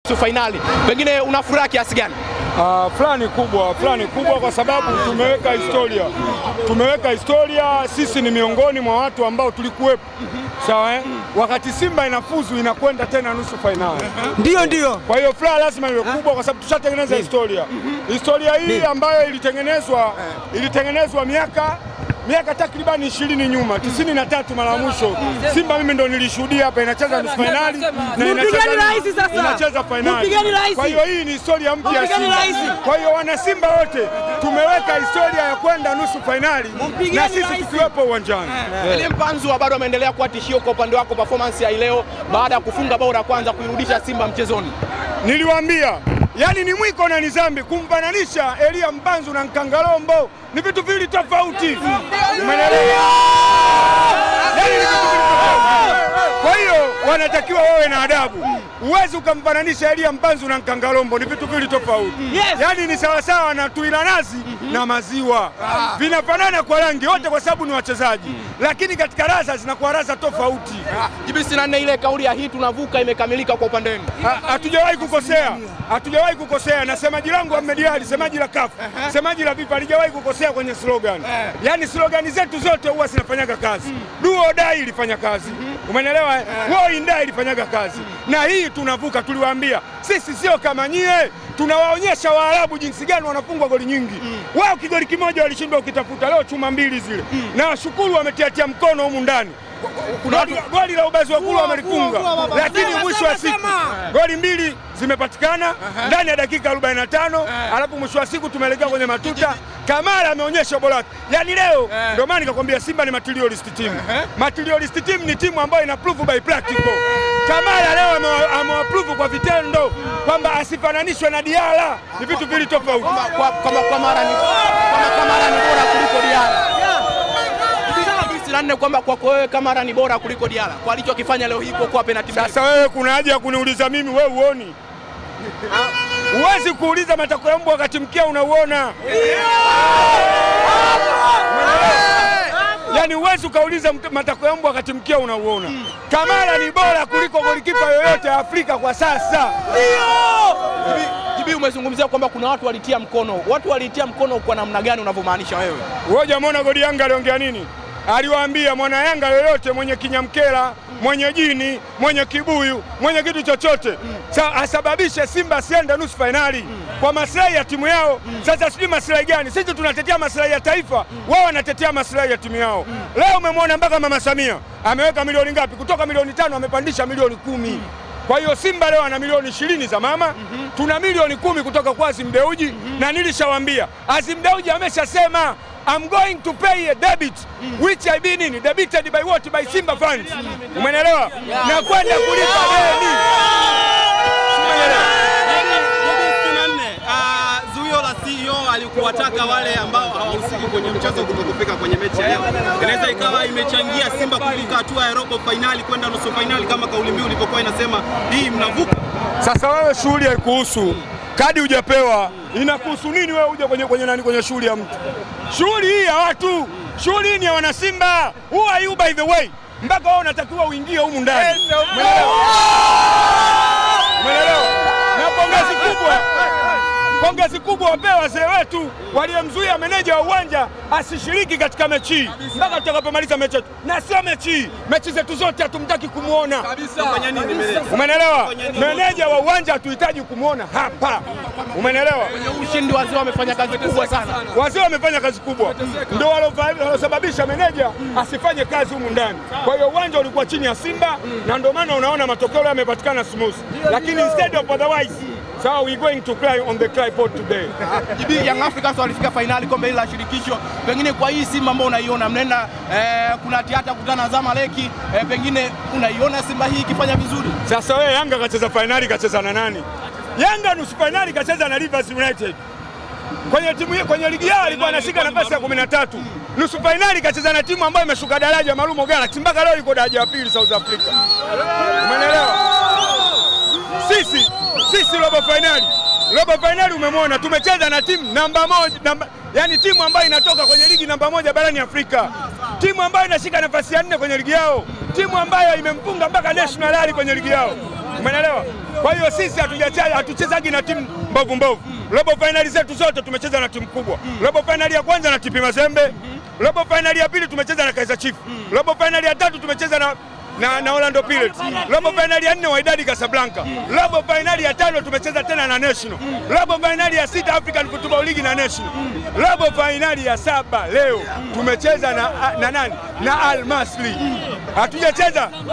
Finali. Pengine una furaha kiasi gani? Fulani kubwa kwa sababu tumeweka historia. Sisi ni miongoni mwa watu ambao tulikuwepo. Sawa wakati Simba inafuzu inakwenda tena nusu finali. Ndio. Kwa hiyo furaha lazima iwe kubwa kwa sababu tushatengeneza historia. Historia hii ambayo ilitengenezwa miaka takriban 20 nyuma, 93 mara mwisho. Simba mimi ndo nilishuhudia hapa inacheza nusu finali na inacheza finali. Kwa hiyo hii ni historia mpya ya Simba. Kwa hiyo wana Simba wote tumeweka historia ya kwenda nusu finali na sisi tukiwepo uwanjani. Elie Mpanzu bado ameendelea kuwa tishio kwa upande wako performance ya leo baada ya kufunga bao la kwanza kuirudisha Simba mchezoni. Niliwaambia yani ni mwiko na nizambi kumfananisha Elie Mpanzu na Nkangalombo ni vitu viwili tofauti. Umeelewa? Kwa hiyo wanatakiwa wawe na adabu. Uwezi ukamfananisha Elie Mpanzu na Nkangalombo, ni vitu viwili tofauti. Yani ni sawasawa na tuilanazi na maziwa. Vinafanana kwa rangi wote kwa sababu ni wachezaji. Lakini katika raza zinakuwa raza tofauti. JB64 ile kauli ya hii tunavuka imekamilika kwa upande wenu. Hatujawahi kukosea na semaji langu Ahmed Ally, semaji la CAF, semaji la FIFA halijawahi kukosea kwenye slogan. Yani slogan zetu zote huwa zinafanyaga kazi. Do or die ilifanya kazi. Umeelewa? War in die ilifanyaga kazi. Na hii tunavuka, tuliwaambia sisi sio kama nyie, tunawaonyesha Waarabu jinsi gani wanafungwa goli nyingi. Wao kigoli kimoja walishindwa ukitafuta, leo chuma mbili zile. Na washukuru wametiatia mkono humu ndani. Goli la ubazi wa kula wamelifunga, lakini mwisho wa siku goli mbili zimepatikana ndani ya dakika 45, alafu mwisho wa siku tumeelekea kwenye matuta. Kamara ameonyesha bora wake. Yani leo ndio maana nikakwambia Simba ni materialist team. Materialist team ni timu ambayo ina prove by practical. Kamara leo amewaprove kwa vitendo kwamba asifananishwe na Diarra, ni vitu vili tofauti. Kama Kamara ni bora kuliko Diarra. Kwamba kwako wewe Kamara ni bora kuliko Diarra kwa alichokifanya leo hii kwa penalty. Sasa wewe kuna haja ya kuniuliza mimi, wewe uoni? Huwezi kuuliza matako ya mbwa wakati mkia unauona. Yani huwezi ukauliza matako ya mbwa wakati mkia unauona. Kamara ni bora kuliko golikipa yoyote Afrika kwa sasa. JB umezungumzia kwamba kuna watu walitia mkono. Watu walitia mkono kwa namna gani unavyomaanisha wewe? Wewe jamaa goli Yanga aliongea nini? Aliwaambia mwana Yanga yoyote mwenye kinyamkela, mwenye jini, mwenye kibuyu, mwenye kitu chochote asababishe Simba siende nusu finali kwa maslahi ya timu yao. Sasa sijui maslahi gani? Sisi tunatetea maslahi ya taifa, wao wanatetea maslahi ya timu yao. Leo umemwona mpaka Mama Samia ameweka milioni ngapi? Kutoka milioni 5 amepandisha milioni 10. Kwa hiyo Simba leo ana milioni 20 za mama, tuna milioni 10 kutoka kwa Azim Dewji. Na nilishawaambia Azim Dewji ameshasema I'm going to pay a debit which I been in debited by what? By Simba fans. Umeelewa? Na kwenda kulipa deni. Zuio la CEO alikuwataka wale ambao hawahusiki kwenye mchezo kutokufika kwenye mechi ya leo. Inaweza ikawa imechangia Simba kuvuka hatua ya robo finali kwenda nusu finali kama kauli mbiu ilipokuwa inasema hii mnavuka. Sasa wewe shughuli haikuhusu. Kadi hujapewa, inakuhusu nini wewe uje kwenye shughuli ya mtu? Shughuli hii ya watu, shughuli hii ni ya wana Simba. Who are you by the way? Mpaka wewe unatakiwa uingie humu ndani. Umeelewa? Na pongezi kubwa wapewa wazee wetu waliyemzuia meneja wa uwanja asishiriki katika mechi mpaka tutakapomaliza mechi yetu. Na sio mechi zetu zote hatumtaki kumuona. Umeelewa? Meneja wa uwanja hatuhitaji kumuona hapa. Umeelewa? Ushindi wazee wamefanya kazi kubwa sana. Wazee wamefanya kazi kubwa. Ndio walosababisha meneja asifanye kazi humu ndani. Kwa hiyo uwanja ulikuwa chini ya Simba na ndio maana unaona matokeo yamepatikana smooth. Lakini instead of otherwise, so we going to cry on the tripod today. JB Young Africans walifika finali kombe la shirikisho. Pengine kwa hii Simba ambao unaiona mnaenda kuna hata kutana na Zamalek, pengine unaiona Simba hii ikifanya vizuri. Sasa wewe Yanga kacheza finali kacheza na nani? Yanga nusu finali kacheza na Rivers United. Kwenye ligi yao alikuwa anashika nafasi ya 13. Nusu finali kacheza na timu ambayo imeshuka daraja Marumo Galaxy mpaka leo iko daraja ya pili South Africa. Umeelewa? Sisi robo finali umemwona tumecheza na timu namba 1, yani timu ambayo inatoka kwenye ligi namba 1 barani Afrika. Timu ambayo inashika nafasi ya 4 kwenye ligi yao. Timu ambayo imempunga mpaka National Rally kwenye ligi yao. Umeelewa? Kwa hiyo sisi hatuchezagi na timu mbovu. Robo finali zetu zote tumecheza na timu kubwa. Robo finali ya kwanza na TP Mazembe. Robo finali ya pili tumecheza na Kaizer Chiefs. Robo finali ya tatu tumecheza na Orlando Pirates. Robo finali ya 4 Wydad Casablanca. Robo finali ya 5 tumecheza tena na National. Robo finali ya 6 African Football League na National. Robo finali ya 7 leo tumecheza na nani? Na Al Masry.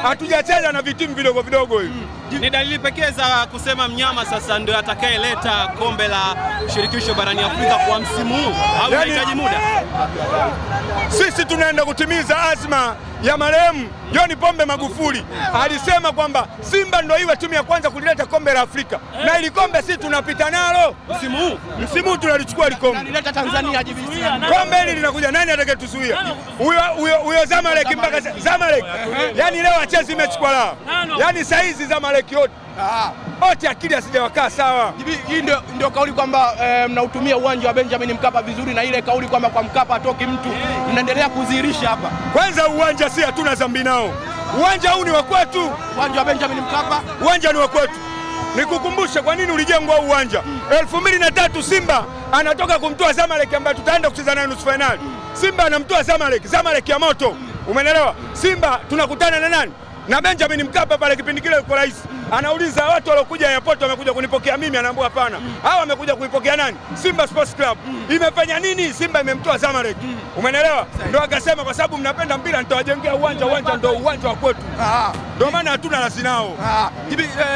Hatujacheza na vitimu vidogo hivi. Ni dalili pekee za kusema mnyama sasa ndio atakayeleta kombe la shirikisho barani Afrika kwa msimu huu au unahitaji muda? Sisi tunaenda kutimiza azma ya marehemu John Pombe Magufuli. Alisema kwamba Simba ndio iwe timu ya kwanza kulileta kombe la Afrika. Na ili kombe sisi tunapita nalo msimu huu tunalichukua ile kombe. Nalileta Tanzania JVC. Kombe hili linakuja, nani atakayetuzuia? Huyo Zamalek mpaka Zamalek. Yaani leo achezi mechi kwa la. Yaani saa hizi Zamalek yote akili asijawakaa sawa. Hii ndio kauli kwamba mnautumia uwanja wa Benjamin Mkapa vizuri, na ile kauli kwamba kwa Mkapa atoki mtu mnaendelea kudhihirisha hapa. Kwanza uwanja si hatuna dhambi nao. Uwanja huu ni wa kwetu. Uwanja wa Benjamin Mkapa, uwanja ni wa kwetu. Nikukumbushe kwa nini ulijengwa uwanja. 2003 Simba anatoka kumtoa Zamalek ambaye tutaenda kucheza naye nusu finali. Simba anamtoa Zamalek ya moto. Umeelewa? Simba tunakutana na nani? Na Benjamin Mkapa pale kipindi kile yuko rais. Anauliza watu waliokuja airport wamekuja kunipokea mimi, anaambia hapana. Hawa wamekuja kuipokea nani? Simba Sports Club. Imefanya nini? Simba imemtoa Zamalek. Umeelewa? Ndio akasema kwa sababu mnapenda mpira nitawajengea uwanja ndio uwanja wa kwetu. Ndio maana hatuna lazi nao.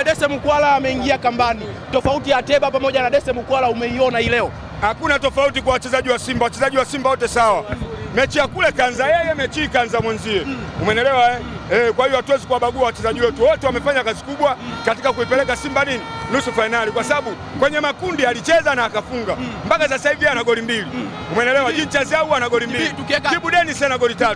Dese Mukwala ameingia kambani. Tofauti ya Ateba pamoja na Dese Mukwala umeiona hii leo? Hakuna tofauti kwa wachezaji wa Simba. Wachezaji wa Simba wote sawa. Mechi ya kule kanza yeye, mechi hii kanza mwenzie. Umeelewa kwa hiyo hatuwezi kuwabagua wachezaji wetu. Wote wamefanya kazi kubwa katika kuipeleka Simba nusu finali, kwa sababu kwenye makundi alicheza na akafunga. Mpaka sasa hivi ana goli 2. Umeelewa? Jinchazi au ana goli 2. Kibu Dennis ana goli 3.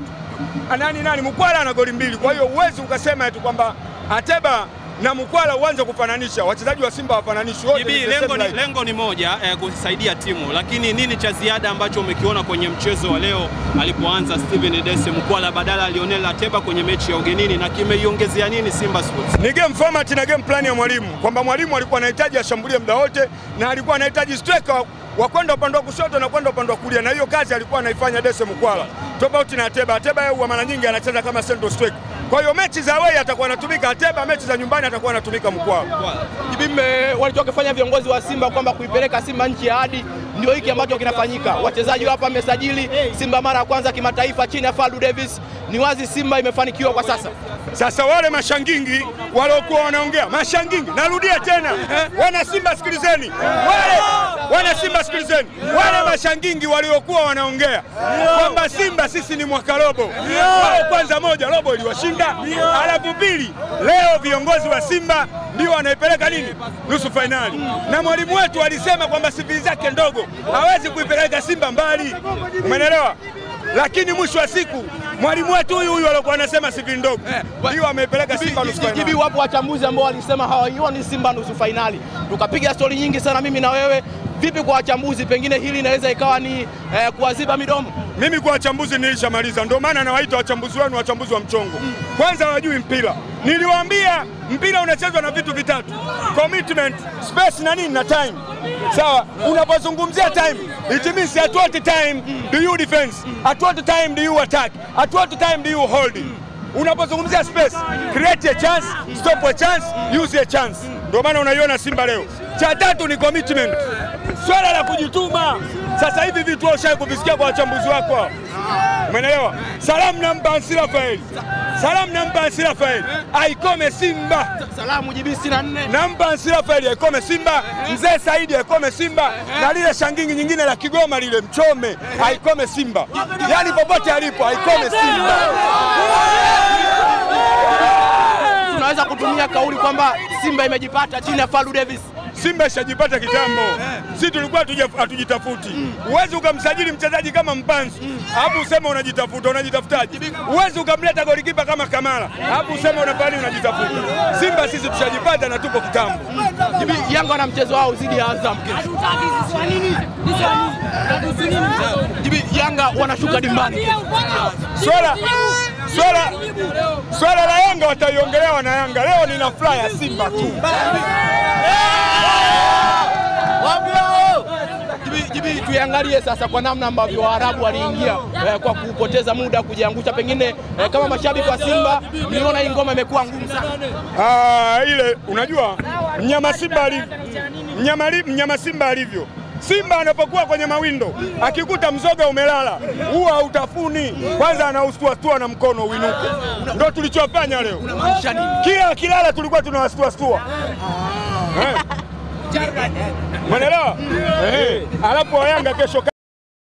Nani Mukwala ana goli 2. Kwa hiyo uwezi ukasema eti kwamba Ateba na Mukwala uanze kufananisha. Wachezaji wa Simba wafananishi wote. Lengo ni moja, kusaidia timu, lakini nini cha ziada ambacho umekiona kwenye mchezo wa leo alipoanza Steven Dese Mukwala badala ya Lionel Ateba kwenye mechi ya ugenini, na kimeiongezea nini Simba Sports? Ni game format na game plan ya mwalimu, kwamba mwalimu alikuwa anahitaji ashambulie muda wote na alikuwa anahitaji striker wa kwenda upande wa kushoto na kwenda upande wa kulia, na hiyo kazi alikuwa anaifanya Dese Mukwala. Tofauti na Ateba. Ateba yeye mara nyingi anacheza kama central striker. Kwa hiyo mechi za away atakuwa anatumika Ateba, mechi za nyumbani atakuwa anatumika Mukwala. Walichokifanya viongozi wa Simba kwamba kuipeleka Simba nchi ya ahadi ndio hiki ambacho kinafanyika. Wachezaji hapa wamesajili Simba mara ya kwanza kimataifa chini ya Fadlu Davis. Ni wazi Simba imefanikiwa kwa sasa. Sasa wale mashangingi waliokuwa wanaongea, mashangingi, narudia tena, wana Simba sikilizeni. Wana Simba sikilizeni. Wale mashangingi waliokuwa wanaongea kwamba Simba sisi ni mwaka robo. Wao kwanza moja robo iliwashinda, alafu pili leo viongozi wa Simba ndio wanaipeleka nusu finali. Na mwalimu wetu alisema kwamba CV zake ndogo hawezi kuipeleka Simba mbali. Umeelewa? Lakini mwisho wa siku mwalimu wetu huyu alikuwa anasema CV ndogo ndio amepeleka Simba nusu finali. Wapo wachambuzi ambao walisema hawaioni Simba nusu finali. Tukapiga stori nyingi sana mimi na wewe. Vipi kwa wachambuzi, pengine hili inaweza ikawa ni kuwaziba midomo? Mimi kwa wachambuzi nilishamaliza, ndio maana nawaita wachambuzi wenu wachambuzi wa mchongo. Kwanza hawajui mpira. Niliwaambia mpira unachezwa na vitu vitatu: commitment, space na time. Sawa, unapozungumzia time, it means at what time do you defense? At what time do you attack? At what time do you hold? Unapozungumzia space, create a chance, stop a chance, use a chance. Ndio maana unaiona Simba leo. Cha tatu ni commitment. Swala la kujituma. Sasa hivi vitu ushawahi kuvisikia kwa wachambuzi wako. Umeelewa? Salamu nampa Ansirafael. Salamu nampa Ansirafael. Aikome Simba. Salamu jibisi na 4. Nampa Ansirafael aikome Simba. Mzee Saidi aikome Simba. Na lile shangingi nyingine la Kigoma lile Mchome aikome Simba. Yaani popote alipo aikome Simba. Tunaweza kutumia kauli kwamba Simba imejipata chini ya Fadlu Davis. Simba ishajipata kitambo. Sisi tulikuwa hatujitafuti. Uwezi ukamsajili mchezaji kama Mpanzu hapo useme unajitafutaje? Uwezi ukamleta golikipa kama Kamara hapo useme unafanya unajitafuta. Simba sisi tushajipata na tupo kitambo. Yanga wana mchezo wao zidi ya Azam kesho. Yanga wanashuka dimbani. Swala la Yanga wataiongelea wana Yanga. Leo nina fly ya Simba tu. tusiangalie sasa kwa namna ambavyo Waarabu waliingia kwa kupoteza muda kujiangusha. Pengine kama mashabiki wa Simba mliona hii ngoma imekuwa ngumu sana. Ile unajua mnyama Simba alivyo. Simba anapokuwa kwenye mawindo akikuta mzoga umelala huwa hautafuni, kwanza anaustua na mkono uinuke. Ndio tulichofanya leo. Kila kilala tulikuwa tunawastua. Umeelewa? Alafu Yanga kesho